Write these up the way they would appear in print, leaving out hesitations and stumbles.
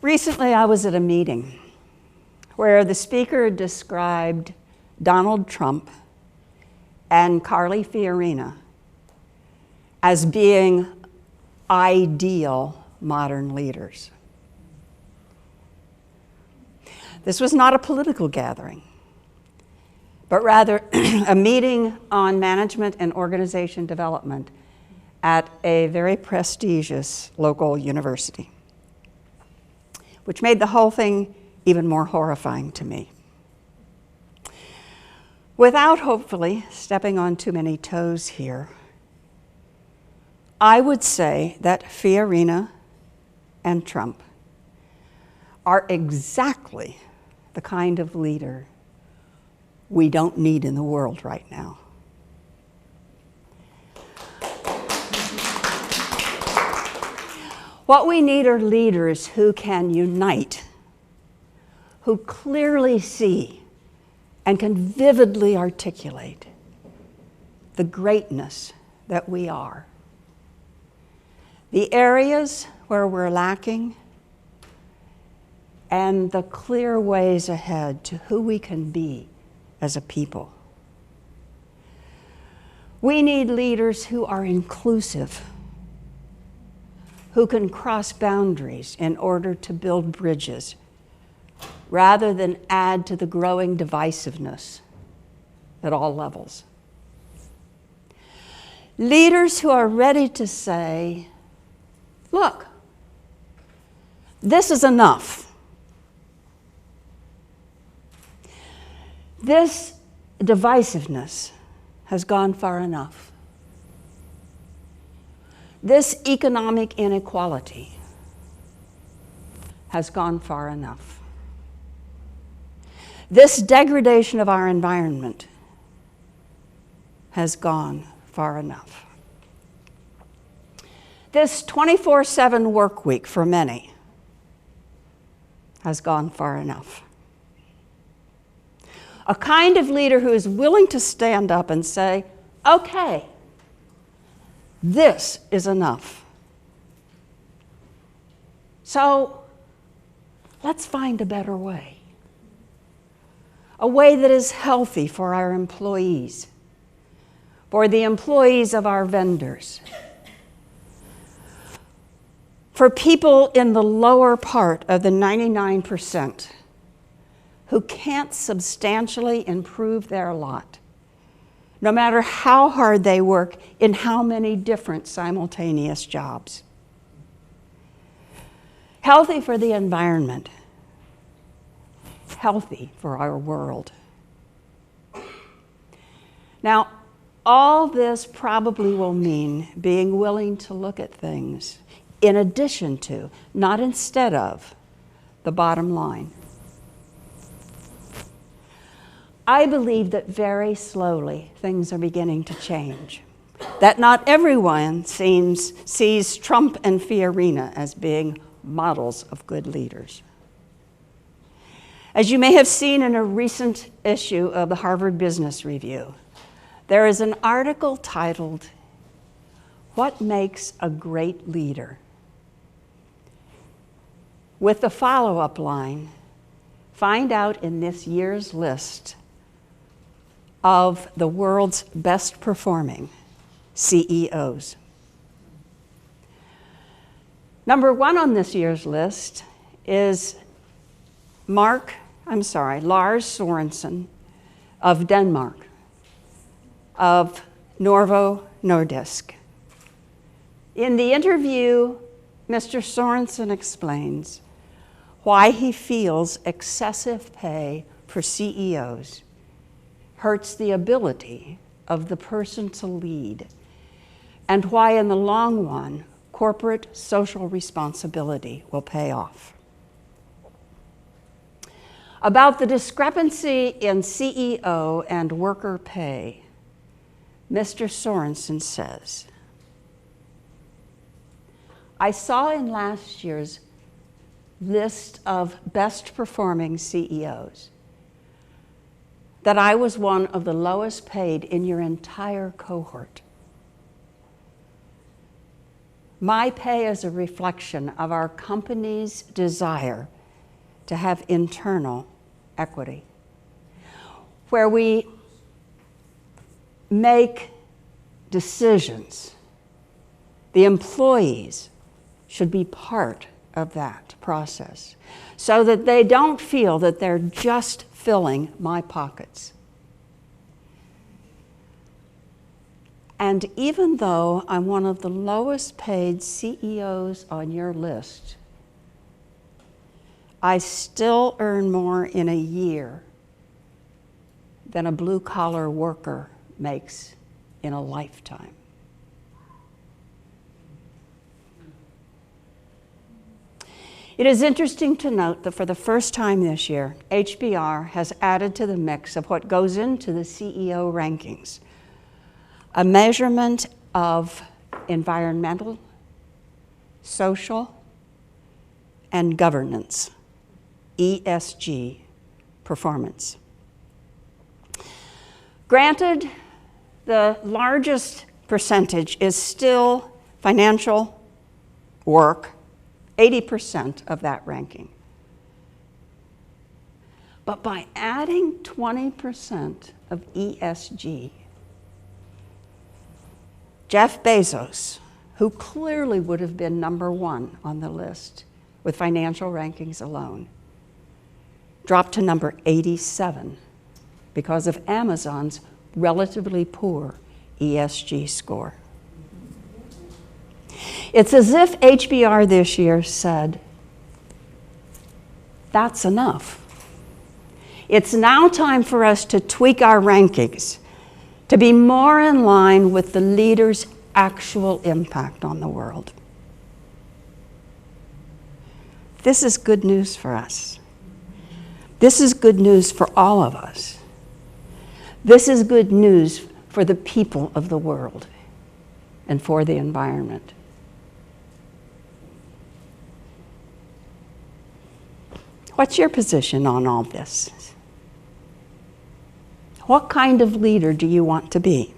Recently, I was at a meeting where the speaker described Donald Trump and Carly Fiorina as being ideal modern leaders. This was not a political gathering, but rather a meeting on management and organization development at a very prestigious local university, which made the whole thing even more horrifying to me. Without hopefully stepping on too many toes here, I would say that Fiorina and Trump are exactly the kind of leader we don't need in the world right now. What we need are leaders who can unite, who clearly see and can vividly articulate the greatness that we are. The areas where we're lacking, and the clear ways ahead to who we can be as a people. We need leaders who are inclusive, who can cross boundaries in order to build bridges, rather than add to the growing divisiveness at all levels. Leaders who are ready to say, look, this is enough. This divisiveness has gone far enough. This economic inequality has gone far enough. This degradation of our environment has gone far enough. This 24/7 work week for many has gone far enough. A kind of leader who is willing to stand up and say, okay, this is enough. So let's find a better way. A way that is healthy for our employees, for the employees of our vendors, for people in the lower part of the 99% who can't substantially improve their lot, no matter how hard they work in how many different simultaneous jobs. Healthy for the environment, healthy for our world. Now, all this probably will mean being willing to look at things in addition to, not instead of, the bottom line. I believe that very slowly things are beginning to change, that not everyone sees Trump and Fiorina as being models of good leaders. As you may have seen in a recent issue of the Harvard Business Review, there is an article titled, "What Makes a Great Leader?" with the follow-up line, find out in this year's list of the world's best performing CEOs. Number one on this year's list is Lars Sørensen of Denmark, of Novo Nordisk. In the interview, Mr. Sørensen explains why he feels excessive pay for CEOs hurts the ability of the person to lead, and why in the long run, corporate social responsibility will pay off. About the discrepancy in CEO and worker pay, Mr. Sørensen says, I saw in last year's list of best performing CEOs that I was one of the lowest paid in your entire cohort. My pay is a reflection of our company's desire to have internal equity, where we make decisions. The employees should be part of that process so that they don't feel that they're just filling my pockets. And even though I'm one of the lowest paid CEOs on your list, I still earn more in a year than a blue-collar worker makes in a lifetime. It is interesting to note that for the first time this year, HBR has added to the mix of what goes into the CEO rankings a measurement of environmental, social, and governance, ESG, performance. Granted, the largest percentage is still financial work, 80% of that ranking. But by adding 20% of ESG, Jeff Bezos, who clearly would have been number one on the list with financial rankings alone, dropped to number 87 because of Amazon's relatively poor ESG score. It's as if HBR this year said, that's enough. It's now time for us to tweak our rankings to be more in line with the leader's actual impact on the world. This is good news for us. This is good news for all of us. This is good news for the people of the world and for the environment. What's your position on all this? What kind of leader do you want to be?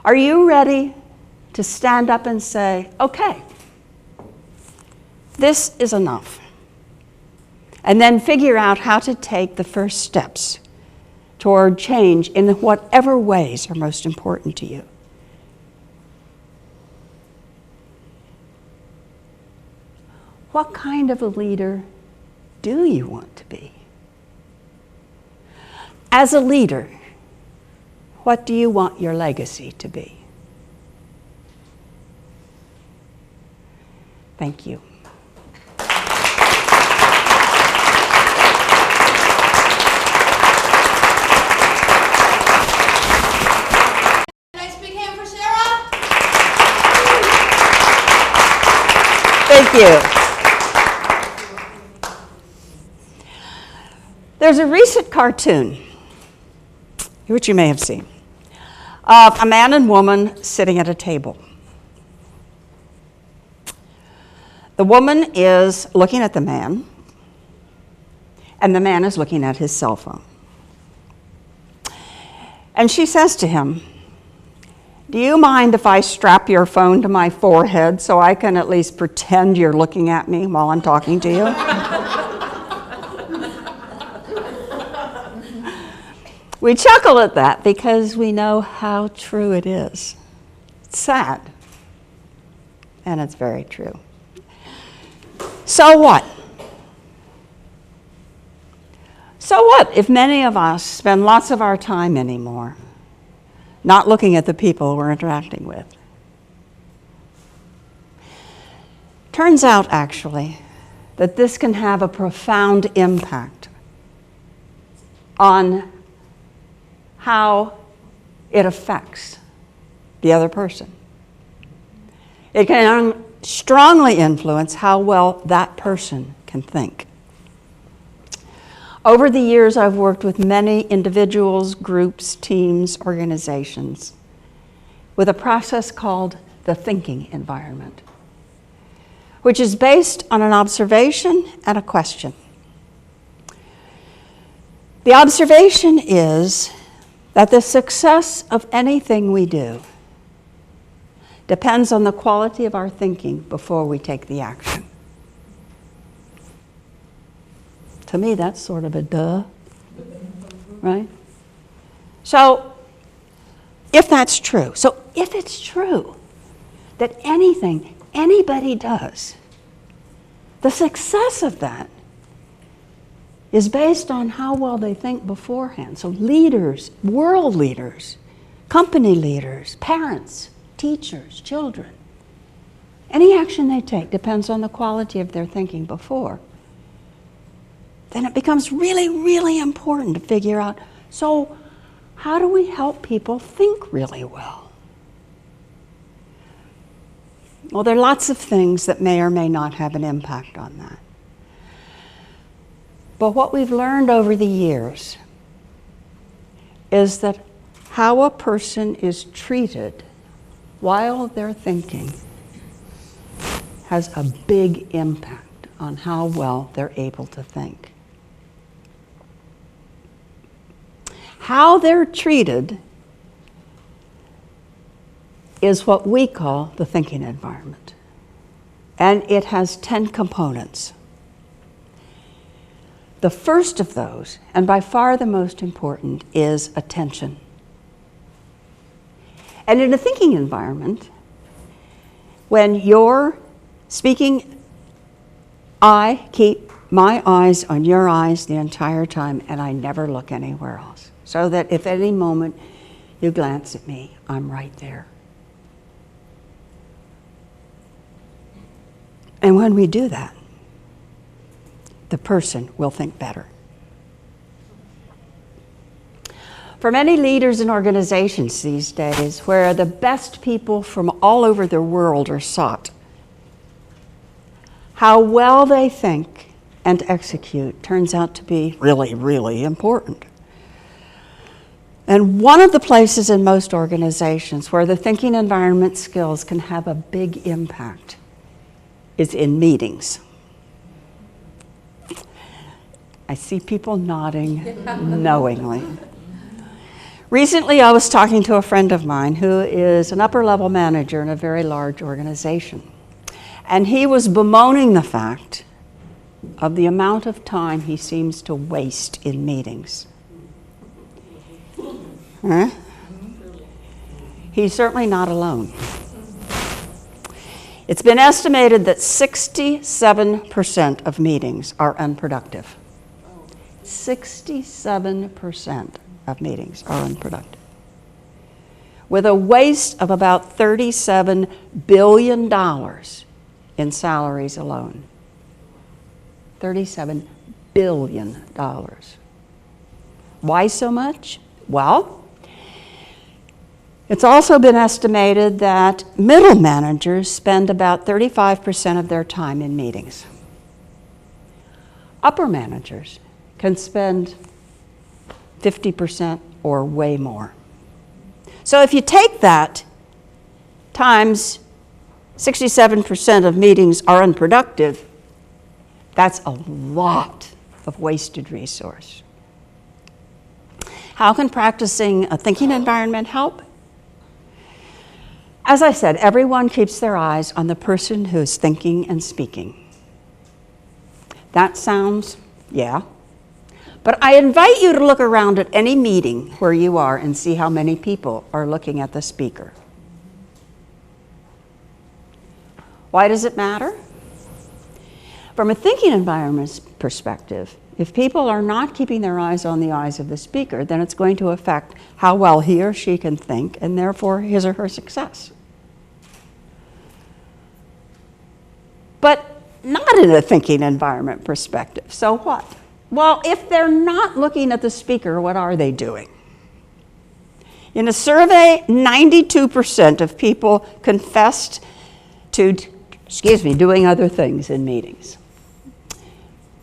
Are you ready to stand up and say, okay, this is enough, and then figure out how to take the first steps toward change in whatever ways are most important to you? What kind of a leader do you want to be? As a leader, what do you want your legacy to be? Thank you. Nice big hand for Sarah. Thank you. There's a recent cartoon, which you may have seen, of a man and woman sitting at a table. The woman is looking at the man, and the man is looking at his cell phone. And she says to him, "Do you mind if I strap your phone to my forehead so I can at least pretend you're looking at me while I'm talking to you?" We chuckle at that because we know how true it is. It's sad, and it's very true. So what? So what if many of us spend lots of our time anymore not looking at the people we're interacting with? Turns out, actually, that this can have a profound impact on how it affects the other person. It can strongly influence how well that person can think. Over the years, I've worked with many individuals, groups, teams, organizations with a process called the thinking environment, which is based on an observation and a question. The observation is that the success of anything we do depends on the quality of our thinking before we take the action. To me, that's sort of a duh, right? So, if that's true, if it's true that anything anybody does, the success of that is based on how well they think beforehand. So leaders, world leaders, company leaders, parents, teachers, children, any action they take depends on the quality of their thinking before. Then it becomes really, really important to figure out, so how do we help people think really well? Well, there are lots of things that may or may not have an impact on that. But what we've learned over the years is that how a person is treated while they're thinking has a big impact on how well they're able to think. How they're treated is what we call the thinking environment. And it has 10 components. The first of those, and by far the most important, is attention. And in a thinking environment, when you're speaking, I keep my eyes on your eyes the entire time, and I never look anywhere else. So that if at any moment you glance at me, I'm right there. And when we do that, the person will think better. For many leaders and organizations these days, where the best people from all over the world are sought, how well they think and execute turns out to be really, really important. And one of the places in most organizations where the thinking environment skills can have a big impact is in meetings. I see people nodding knowingly. Recently, I was talking to a friend of mine who is an upper-level manager in a very large organization. And he was bemoaning the fact of the amount of time he seems to waste in meetings. Huh? He's certainly not alone. It's been estimated that 67% of meetings are unproductive. 67% of meetings are unproductive, with a waste of about $37 billion in salaries alone. $37 billion. Why so much? Well, it's also been estimated that middle managers spend about 35% of their time in meetings. Upper managers can spend 50% or way more. So if you take that times 67% of meetings are unproductive, that's a lot of wasted resource. How can practicing a thinking environment help? As I said, everyone keeps their eyes on the person who's thinking and speaking. That sounds, yeah. But I invite you to look around at any meeting where you are and see how many people are looking at the speaker. Why does it matter? From a thinking environment perspective, if people are not keeping their eyes on the eyes of the speaker, then it's going to affect how well he or she can think and therefore his or her success. But not in a thinking environment perspective. So what? Well, if they're not looking at the speaker, what are they doing? In a survey, 92% of people confessed to, doing other things in meetings.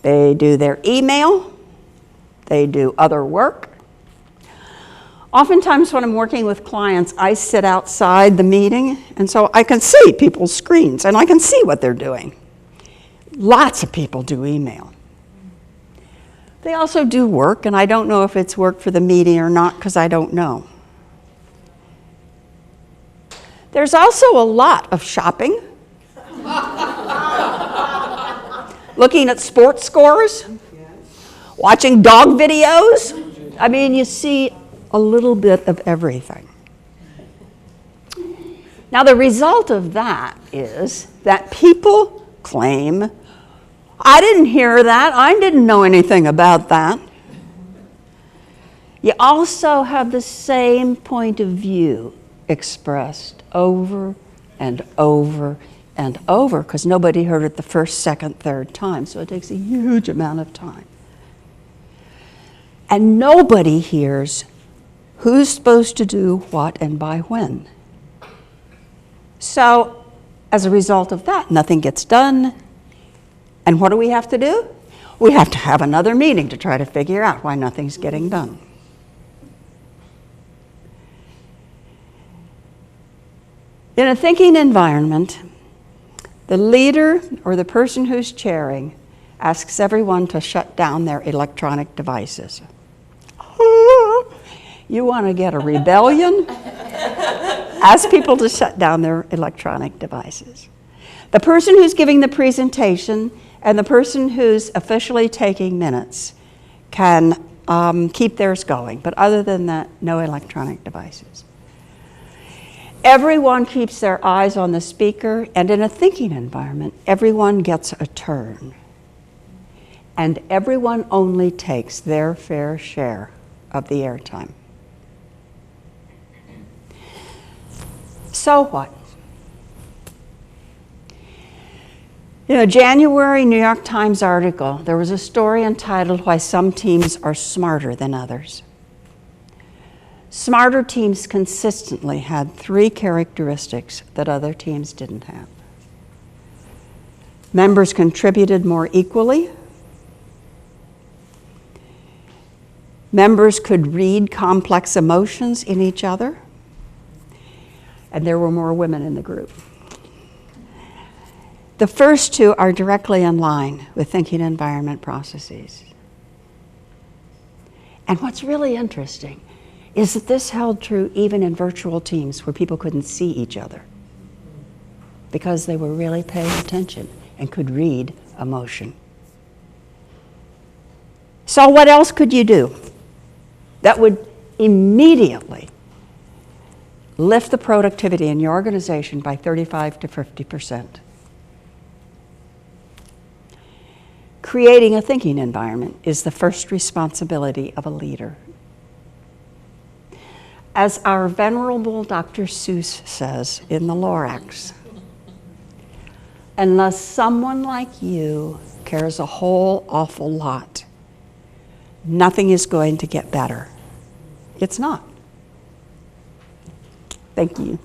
They do their email, they do other work. Oftentimes when I'm working with clients, I sit outside the meeting, and so I can see people's screens, and I can see what they're doing. Lots of people do email. They also do work, and I don't know if it's work for the meeting or not because I don't know. There's also a lot of shopping, looking at sports scores, watching dog videos. I mean, you see a little bit of everything. Now, the result of that is that people claim, I didn't hear that, I didn't know anything about that. You also have the same point of view expressed over and over and over, because nobody heard it the first, second, third time, so it takes a huge amount of time. And nobody hears who's supposed to do what and by when. So, as a result of that, nothing gets done. And what do we have to do? We have to have another meeting to try to figure out why nothing's getting done. In a thinking environment, the leader or the person who's chairing asks everyone to shut down their electronic devices. You want to get a rebellion? Ask people to shut down their electronic devices. The person who's giving the presentation and the person who's officially taking minutes can keep theirs going, but other than that, no electronic devices. Everyone keeps their eyes on the speaker, and in a thinking environment, everyone gets a turn. And everyone only takes their fair share of the airtime. So what? In a January New York Times article, there was a story entitled "Why Some Teams Are Smarter Than Others." Smarter teams consistently had 3 characteristics that other teams didn't have. Members contributed more equally. Members could read complex emotions in each other. And there were more women in the group. The first 2 are directly in line with thinking environment processes. And what's really interesting is that this held true even in virtual teams where people couldn't see each other, because they were really paying attention and could read emotion. So what else could you do that would immediately lift the productivity in your organization by 35 to 50%? Creating a thinking environment is the first responsibility of a leader. As our venerable Dr. Seuss says in the Lorax, unless someone like you cares a whole awful lot, nothing is going to get better. It's not. Thank you.